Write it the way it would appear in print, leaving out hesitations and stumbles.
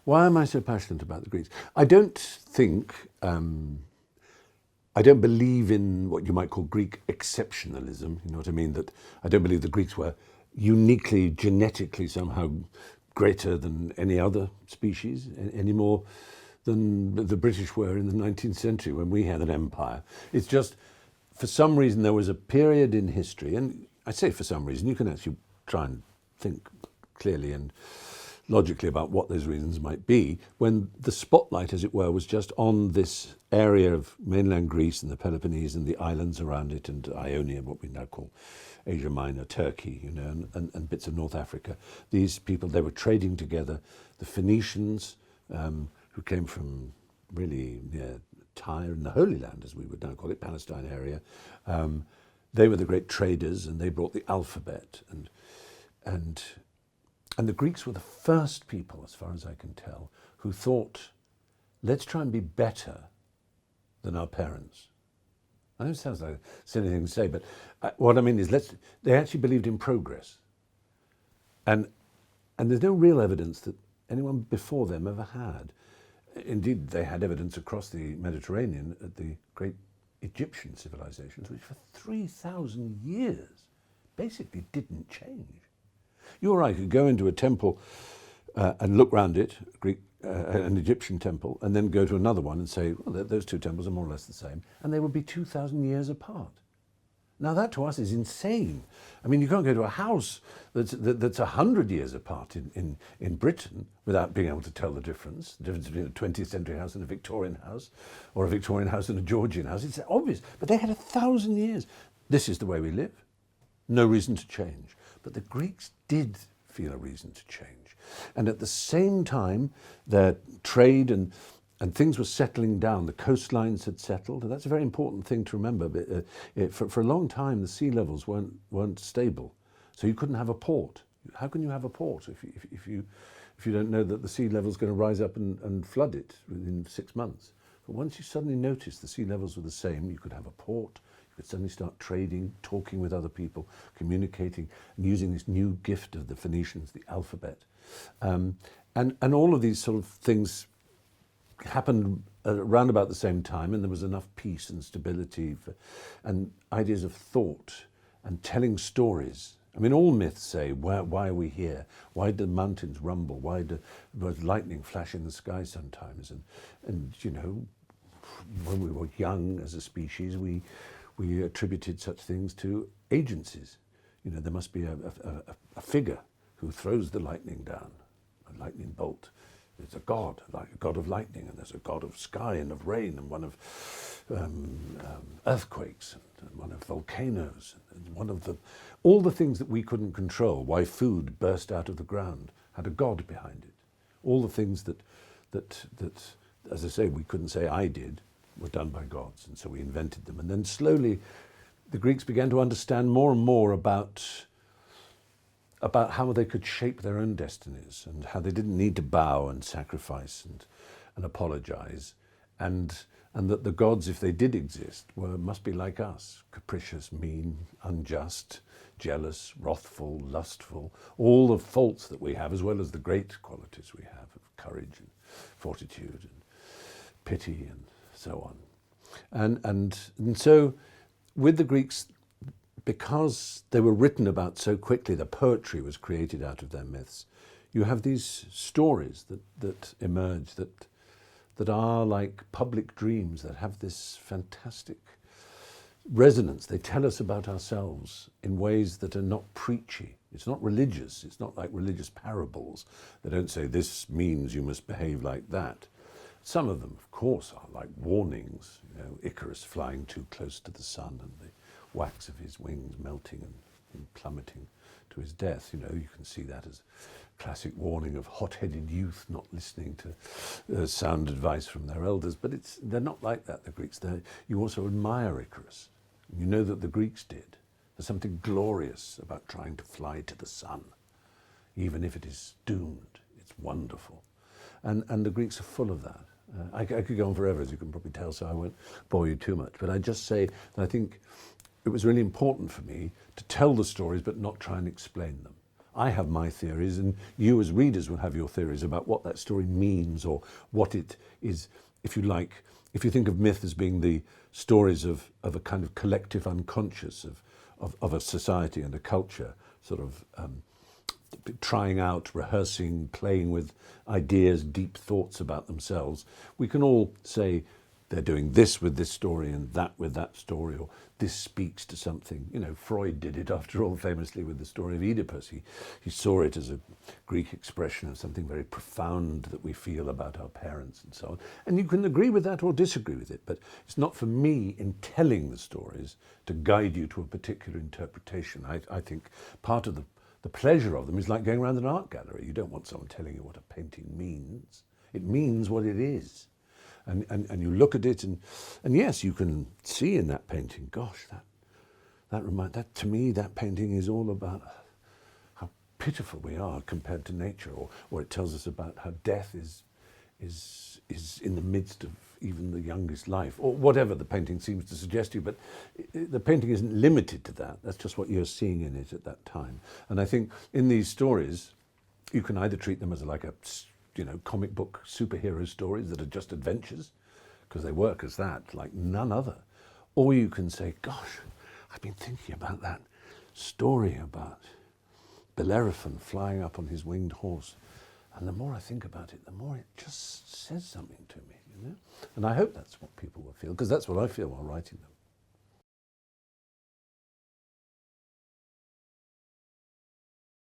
Why am I so passionate about the Greeks? I don't think, I don't believe in what you might call Greek exceptionalism. You know what I mean? That I don't believe the Greeks were uniquely, genetically somehow greater than any other species, any more than the British were in the 19th century when we had an empire. It's just, for some reason, there was a period in history, and I say for some reason, you can actually try and think clearly and logically about what those reasons might be, when the spotlight, as it were, was just on this area of mainland Greece and the Peloponnese and the islands around it and Ionia, what we now call Asia Minor, Turkey, you know, and bits of North Africa. These people, they were trading together. The Phoenicians, who came from really near Tyre in the Holy Land, as we would now call it, Palestine area, they were the great traders, and they brought the alphabet, and the Greeks were the first people, as far as I can tell, who thought, let's try and be better than our parents. I know it sounds like a silly thing to say, but what I mean is they actually believed in progress. And there's no real evidence that anyone before them ever had. Indeed, they had evidence across the Mediterranean at the great Egyptian civilizations, which for 3,000 years basically didn't change. You or I could go into a temple and look round it, an Egyptian temple, and then go to another one and say, well, those two temples are more or less the same, and they would be 2,000 years apart. Now that to us is insane. I mean, you can't go to a house that's 100 years apart in Britain without being able to tell the difference between a 20th century house and a Victorian house, or a Victorian house and a Georgian house. It's obvious, but they had 1,000 years. This is the way we live. No reason to change. But the Greeks did feel a reason to change. And at the same time, their trade and things were settling down. The coastlines had settled, and that's a very important thing to remember. For a long time, the sea levels weren't stable, so you couldn't have a port. How can you have a port if you don't know that the sea level is going to rise up and flood it within 6 months? But once you suddenly noticed the sea levels were the same, you could have a port. You could suddenly start trading, talking with other people, communicating, and using this new gift of the Phoenicians, the alphabet. And all of these sort of things happened around about the same time, and there was enough peace and stability and ideas of thought and telling stories. I mean, all myths say, why are we here? Why do the mountains rumble? Why does lightning flash in the sky sometimes? And you know, when we were young as a species, we attributed such things to agencies. You know, there must be a figure who throws the lightning down, a lightning bolt. There's a god, like a god of lightning, and there's a god of sky and of rain, and one of earthquakes, and one of volcanoes, and one of all the things that we couldn't control. Why food burst out of the ground had a god behind it. All the things that, as I say, we couldn't say I did, were done by gods, and so we invented them. And then slowly, the Greeks began to understand more and more about how they could shape their own destinies, and how they didn't need to bow and sacrifice and apologize, and that the gods, if they did exist, must be like us: capricious, mean, unjust, jealous, wrathful, lustful, all the faults that we have, as well as the great qualities we have of courage and fortitude and pity and so on. And so with the Greeks, because they were written about so quickly, the poetry was created out of their myths. You have these stories that emerge that are like public dreams, that have this fantastic resonance. They tell us about ourselves in ways that are not preachy. It's not religious. It's not like religious parables. They don't say, this means you must behave like that. Some of them, of course, are like warnings. You know, Icarus flying too close to the sun and the wax of his wings melting and plummeting to his death. You know, you can see that as a classic warning of hot-headed youth not listening to sound advice from their elders. But they're not like that, the Greeks. You also admire Icarus. You know that the Greeks did. There's something glorious about trying to fly to the sun, even if it is doomed. It's wonderful. And the Greeks are full of that. I could go on forever, as you can probably tell, so I won't bore you too much. But I just say that I think it was really important for me to tell the stories but not try and explain them. I have my theories, and you as readers will have your theories about what that story means, or what it is, if you like. If you think of myth as being the stories of a kind of collective unconscious of a society and a culture, sort of trying out, rehearsing, playing with ideas, deep thoughts about themselves, we can all say they're doing this with this story and that with that story, or this speaks to something. You know, Freud did it, after all, famously with the story of Oedipus. He saw it as a Greek expression of something very profound that we feel about our parents and so on. And you can agree with that or disagree with it, but it's not for me, in telling the stories, to guide you to a particular interpretation. I think part of the pleasure of them is like going around an art gallery. You don't want someone telling you what a painting means. It means what it is. And you look at it, and yes, you can see in that painting, gosh, that to me, that painting is all about how pitiful we are compared to nature, or it tells us about how death is in the midst of even the youngest life, or whatever the painting seems to suggest to you. But the painting isn't limited to that. That's just what you're seeing in it at that time. And I think in these stories, you can either treat them as like a, comic book superhero stories that are just adventures, because they work as that, like none other. Or you can say, gosh, I've been thinking about that story about Bellerophon flying up on his winged horse. And the more I think about it, the more it just says something to me, And I hope that's what people will feel, because that's what I feel while writing them.